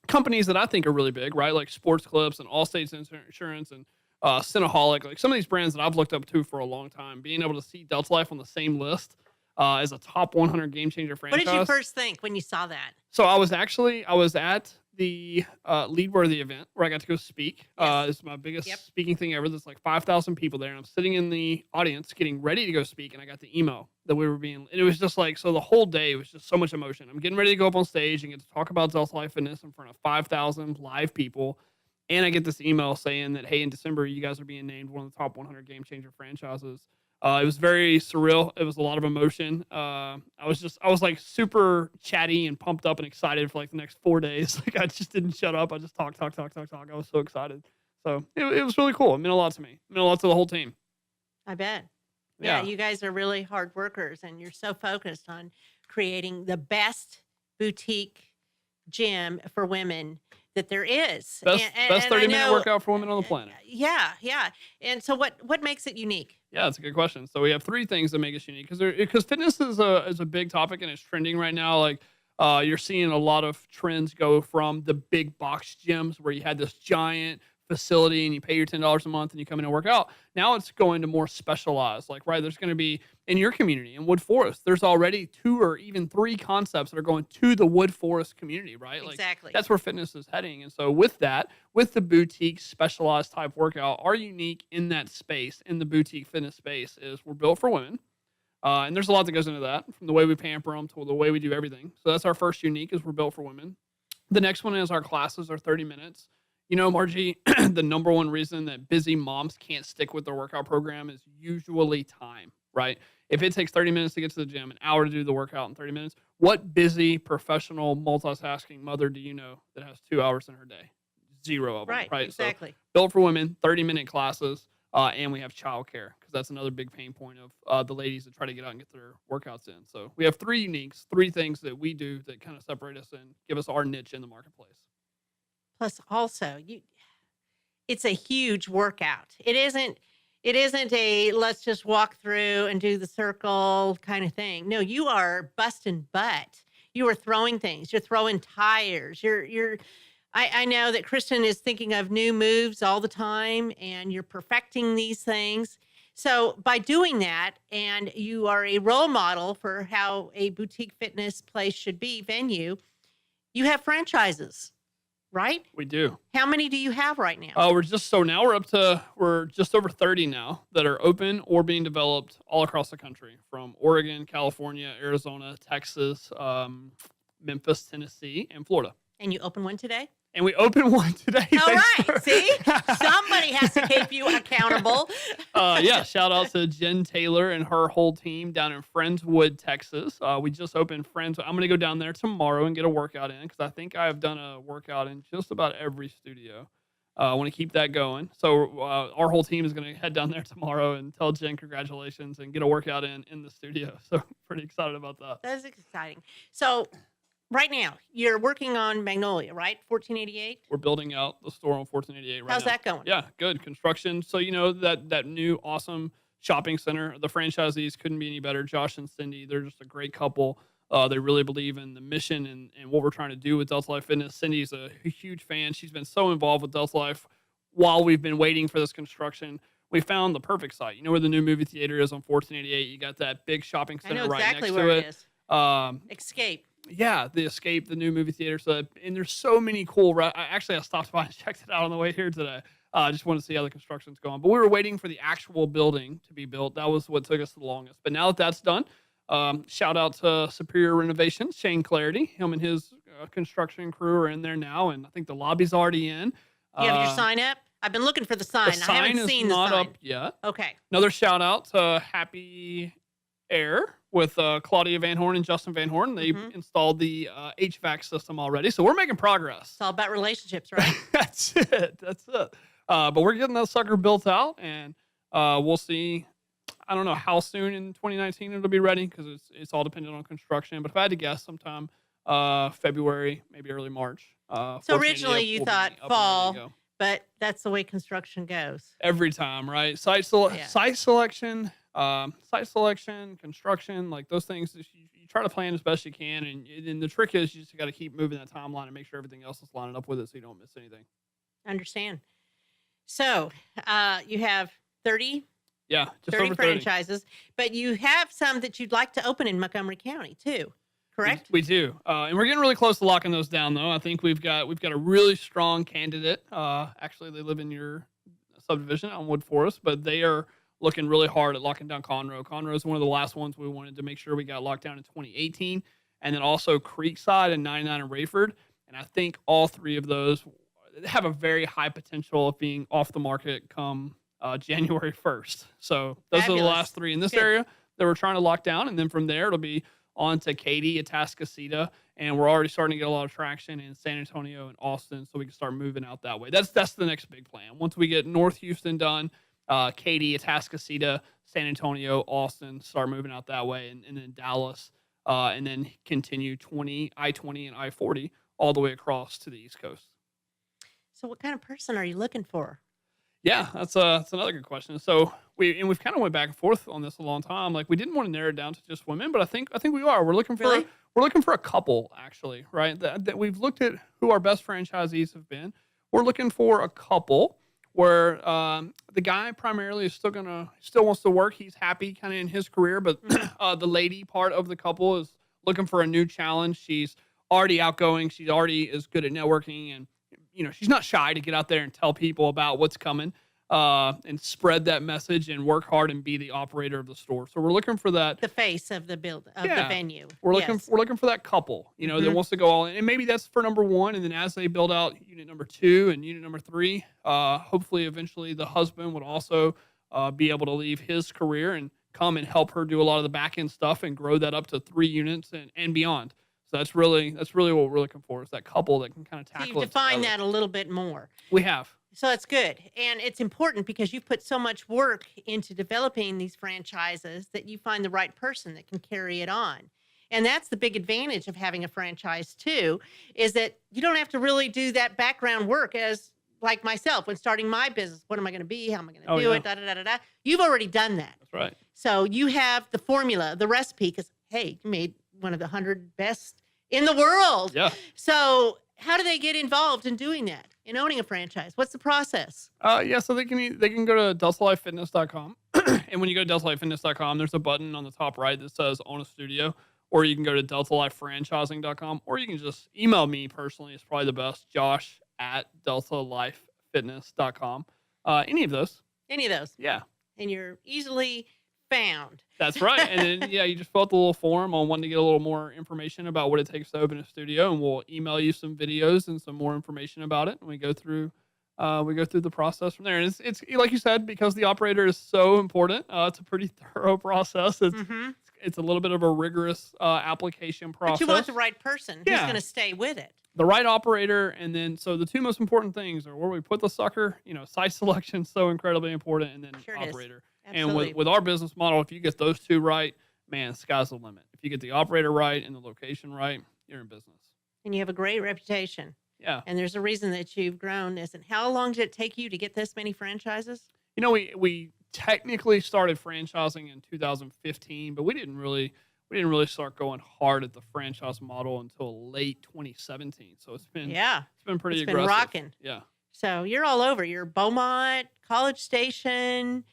companies that I think are really big, right? Like Sports Clips and Allstate Insurance and Cinnaholic, like some of these brands that I've looked up to for a long time, being able to see Delta Life on the same list as a top 100 game changer franchise. What did you first think when you saw that? So I was at the Leadworthy event where I got to go speak. Yes. It's my biggest speaking thing ever. There's like 5,000 people there, and I'm sitting in the audience getting ready to go speak, and I got the email that we were being, and it was just like, so the whole day was just so much emotion. I'm getting ready to go up on stage and get to talk about Delta Life Fitness in front of 5,000 live people, and I get this email saying that, hey, in December, you guys are being named one of the top 100 game changer franchises. It was very surreal. It was a lot of emotion. I was like super chatty and pumped up and excited for like the next 4 days. Like I just didn't shut up. I just talked. I was so excited. So it was really cool. It meant a lot to me. It meant a lot to the whole team. I bet. Yeah, you guys are really hard workers, and you're so focused on creating the best boutique gym for women that there is. Best 30-minute workout for women on the planet. Yeah. And so what makes it unique? Yeah, that's a good question. So we have 3 things that make us unique because fitness is a big topic and it's trending right now. Like you're seeing a lot of trends go from the big box gyms where you had this giant facility and you pay your $10 a month and you come in and work out. Now it's going to more specialized. Like, right, there's going to be in your community in Wood Forest, there's already 2 or even 3 concepts that are going to the Wood Forest community, right? Exactly. Like, that's where fitness is heading. And so with that, with the boutique specialized type workout, our unique in that space, in the boutique fitness space, is we're built for women. And there's a lot that goes into that, from the way we pamper them to the way we do everything. So that's our first unique, is we're built for women. The next one is our classes are 30 minutes. Margie, the number one reason that busy moms can't stick with their workout program is usually time, right? If it takes 30 minutes to get to the gym, an hour to do the workout in 30 minutes, what busy, professional, multitasking mother do you know that has 2 hours in her day? 0 of them, right? Exactly. So, built for women, 30-minute classes, and we have childcare, because that's another big pain point of the ladies that try to get out and get their workouts in. So we have 3 uniques, 3 things that we do that kind of separate us and give us our niche in the marketplace. Plus, also, it's a huge workout. It isn't a let's just walk through and do the circle kind of thing. No, you are busting butt. You are throwing things. You're throwing tires. I know that Kristen is thinking of new moves all the time, and you're perfecting these things. So by doing that, and you are a role model for how a boutique fitness place should be, venue, you have franchises. Right? We do. How many do you have right now? We're just over 30 now that are open or being developed all across the country, from Oregon, California, Arizona, Texas, Memphis, Tennessee, and Florida. And you open one today? And we opened one today. All right. See? Somebody has to keep you accountable. Yeah. Shout out to Jen Taylor and her whole team down in Friendswood, Texas. We just opened Friendswood. I'm going to go down there tomorrow and get a workout in, because I think I have done a workout in just about every studio. I want to keep that going. So our whole team is going to head down there tomorrow and tell Jen congratulations and get a workout in the studio. So pretty excited about that. That's exciting. So right now, you're working on Magnolia, right? 1488? We're building out the store on 1488 right now. How's that going? Yeah, good. Construction. So, that new awesome shopping center, the franchisees couldn't be any better. Josh and Cindy, they're just a great couple. They really believe in the mission and what we're trying to do with Delta Life Fitness. Cindy's a huge fan. She's been so involved with Delta Life while we've been waiting for this construction. We found the perfect site. You know where the new movie theater is on 1488? You got that big shopping center right exactly next where to it is. Escape. Yeah, the Escape, the new movie theater. So, and there's so many cool. I stopped by and checked it out on the way here today. I just wanted to see how the construction's going. But we were waiting for the actual building to be built. That was what took us the longest. But now that that's done, shout out to Superior Renovations, Shane Clarity. Him and his construction crew are in there now, and I think the lobby's already in. You have your sign up? I've been looking for the sign. The sign I haven't is seen not the sign. up yet. Okay. Another shout out to Happy Air with Claudia Van Horn and Justin Van Horn. They installed the HVAC system already, so we're making progress. It's all about relationships, right? That's it. But we're getting that sucker built out, and we'll see. I don't know how soon in 2019 it'll be ready because it's all dependent on construction. But if I had to guess, sometime February, maybe early March. So originally you thought fall, but that's the way construction goes. Every time, right? Site selection, construction, like those things. You try to plan as best you can, and the trick is you just got to keep moving that timeline and make sure everything else is lining up with it so you don't miss anything. Understand. So you have 30. Yeah, just 30 over 30 franchises, but you have some that you'd like to open in Montgomery County too, correct? We do, and we're getting really close to locking those down. Though I think we've got a really strong candidate. Actually, they live in your subdivision on Wood Forest, but they are looking really hard at locking down Conroe. Conroe is one of the last ones we wanted to make sure we got locked down in 2018, and then also Creekside and 99 and Rayford. And I think all three of those have a very high potential of being off the market come January 1st. So those are the last three in this area that we're trying to lock down. And then from there, it'll be on to Katy, Atascocita, and we're already starting to get a lot of traction in San Antonio and Austin, so we can start moving out that way. That's the next big plan. Once we get North Houston done, Katy, Atascocita, San Antonio, Austin, start moving out that way, and then Dallas, and then continue I-20 and I-40 all the way across to the East Coast. So what kind of person are you looking for? Yeah, that's another good question. So we've kind of went back and forth on this a long time. Like we didn't want to narrow it down to just women, but I think we are. We're looking for a couple actually, right? That we've looked at who our best franchisees have been. We're looking for a couple where the guy primarily is still wants to work. He's happy kind of in his career, but the lady part of the couple is looking for a new challenge. She's already outgoing. She already is good at networking, and she's not shy to get out there and tell people about what's coming and spread that message and work hard and be the operator of the store. So we're looking for that. The face of the the venue. We're looking for that couple, that wants to go all in. And maybe that's for number one. And then as they build out unit number 2 and unit number 3, hopefully eventually the husband would also be able to leave his career and come and help her do a lot of the back end stuff and grow that up to 3 units and beyond. So that's really what we're looking for, is that couple that can kind of tackle it. So you define that a little bit more. We have. So that's good. And it's important because you've put so much work into developing these franchises that you find the right person that can carry it on. And that's the big advantage of having a franchise too, is that you don't have to really do that background work as like myself when starting my business. What am I going to be? How am I going to do it? Da, da, da, da, da. You've already done that. That's right. So you have the formula, the recipe, because, hey, you made one of the 100 best in the world. Yeah. So how do they get involved in doing that, in owning a franchise? What's the process? So they can go to deltalifefitness.com. And when you go to deltalifefitness.com, there's a button on the top right that says own a studio, or you can go to deltalifefranchising.com, or you can just email me personally. It's probably the best, josh@deltalifefitness.com. Any of those. Yeah. And you're easily found. That's right. And then, you just fill out the little form on wanting to get a little more information about what it takes to open a studio, and we'll email you some videos and some more information about it. And we go through the process from there. And it's like you said, because the operator is so important. It's a pretty thorough process. It's a little bit of a rigorous application process. But you want the right person who's going to stay with it. the right operator, and then so the two most important things are where we put the sucker. Site selection so incredibly important, and then Sure it is. operator. Absolutely. And with our business model, if you get those two right, man, sky's the limit. If you get the operator right and the location right, you're in business. And you have a great reputation. Yeah. And there's a reason that you've grown this. And how long did it take you to get this many franchises? We technically started franchising in 2015, but we didn't really start going hard at the franchise model until late 2017. So it's been pretty It's aggressive. been rocking. Yeah. So you're all over. You're Beaumont, College Station,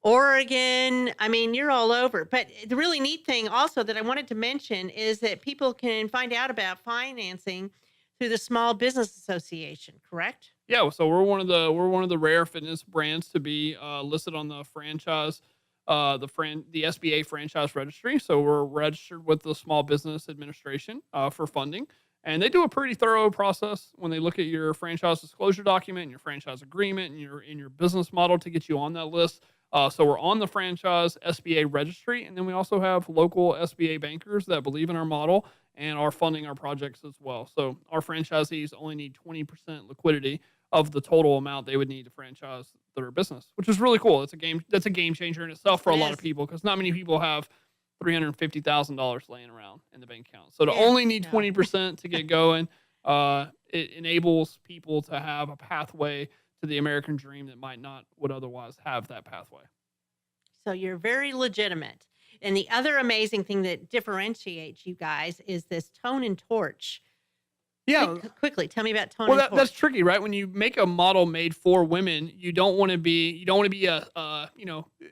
Oregon. I mean, you're all over. But the really neat thing also that I wanted to mention is that people can find out about financing through the Small Business Association, correct? Yeah, so we're one of the rare fitness brands to be listed on the franchise, the SBA franchise registry. So we're registered with the Small Business Administration for funding, and they do a pretty thorough process when they look at your franchise disclosure document, and your franchise agreement, and your business model to get you on that list. So we're on the franchise SBA registry, and then we also have local SBA bankers that believe in our model and are funding our projects as well. So our franchisees only need 20% liquidity of the total amount they would need to franchise their business, which is really cool. That's a game changer in itself for a lot of people, because not many people have $350,000 laying around in the bank account. So to only need 20% to get going, it enables people to have a pathway to the American dream that would otherwise have that pathway. So you're very legitimate. And the other amazing thing that differentiates you guys is this tone and torch. Yeah. Quickly, tell me about tone and torch. That's tricky, right? When you make a model made for women, you don't want to be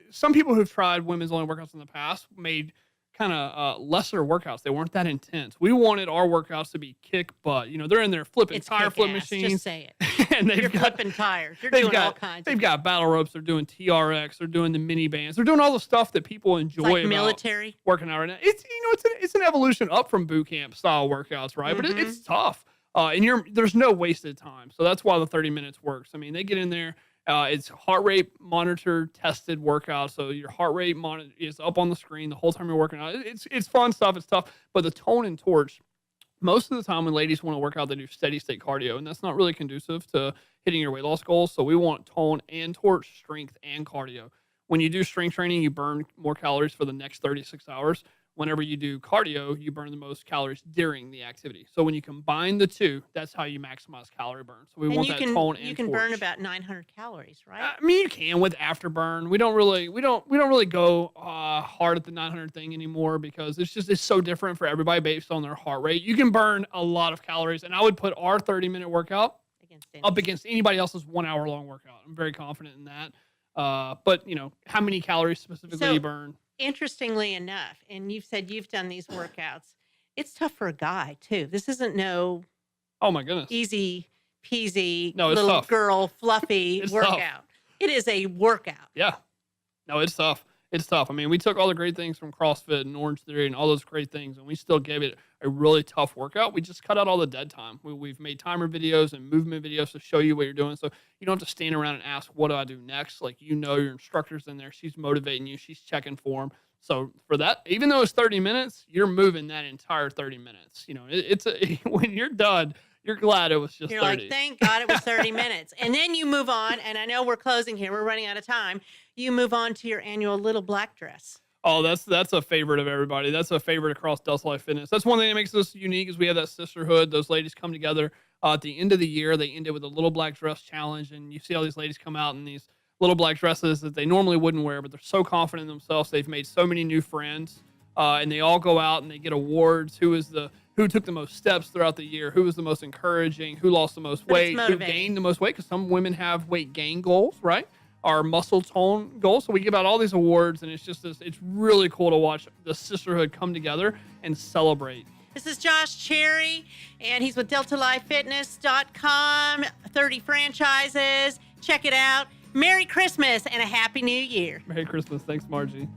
some people who've tried women's only workouts in the past made kind of lesser workouts. They weren't that intense. We wanted our workouts to be kick butt. They're in there flipping tire flip machines. Just say it. And You're flipping tires. You're doing all kinds. They've got battle ropes. They're doing TRX. They're doing the mini bands. They're doing all the stuff that people enjoy. It's like about military working out right now. It's an evolution up from boot camp style workouts, right? But it's tough. And there's no wasted time. So that's why the 30 minutes works. I mean, they get in there. It's heart rate monitor tested workout. So your heart rate monitor is up on the screen the whole time you're working out. It's fun stuff. It's tough. But the tone and torch, most of the time when ladies want to work out, they do steady state cardio. And that's not really conducive to hitting your weight loss goals. So we want tone and torch, strength and cardio. When you do strength training, you burn more calories for the next 36 hours. Whenever you do cardio, you burn the most calories during the activity. So when you combine the two, that's how you maximize calorie burn. So we want that tone and you can torch. burn about 900 calories, right? I mean, you can with afterburn. We don't really go hard at the 900 thing anymore, because it's so different for everybody based on their heart rate. You can burn a lot of calories, and I would put our 30-minute workout up against anybody else's 1 hour long workout. I'm very confident in that. But how many calories specifically you burn? Interestingly enough, and you've said you've done these workouts, it's tough for a guy too. This isn't oh my goodness, easy peasy little tough. Girl fluffy workout. Tough. It is a workout. Yeah, no, it's tough. It's tough. I mean, we took all the great things from CrossFit and Orange Theory and all those great things, and we still gave it a really tough workout. We just cut out all the dead time. We've made timer videos and movement videos to show you what you're doing, so you don't have to stand around and ask, what do I do next? Like, your instructor's in there. She's motivating you. She's checking form. So for that, even though it's 30 minutes, you're moving that entire 30 minutes. When you're done, you're glad it was just 30. You're like, thank God it was 30 minutes. And then you move on, and I know we're closing here. We're running out of time. You move on to your annual little black dress. Oh, that's a favorite of everybody. That's a favorite across Dust Life Fitness. That's one thing that makes us unique, is we have that sisterhood. Those ladies come together at the end of the year. They end it with a little black dress challenge, and you see all these ladies come out in these little black dresses that they normally wouldn't wear, but they're so confident in themselves. They've made so many new friends, and they all go out and they get awards. Who took the most steps throughout the year? Who was the most encouraging? Who lost the most weight? Who gained the most weight? Because some women have weight gain goals, right? Our muscle tone goals. So we give out all these awards, and it's really cool to watch the sisterhood come together and celebrate. This is Josh Cherry, and he's with DeltaLifeFitness.com. 30 franchises. Check it out. Merry Christmas and a Happy New Year. Merry Christmas. Thanks, Margie.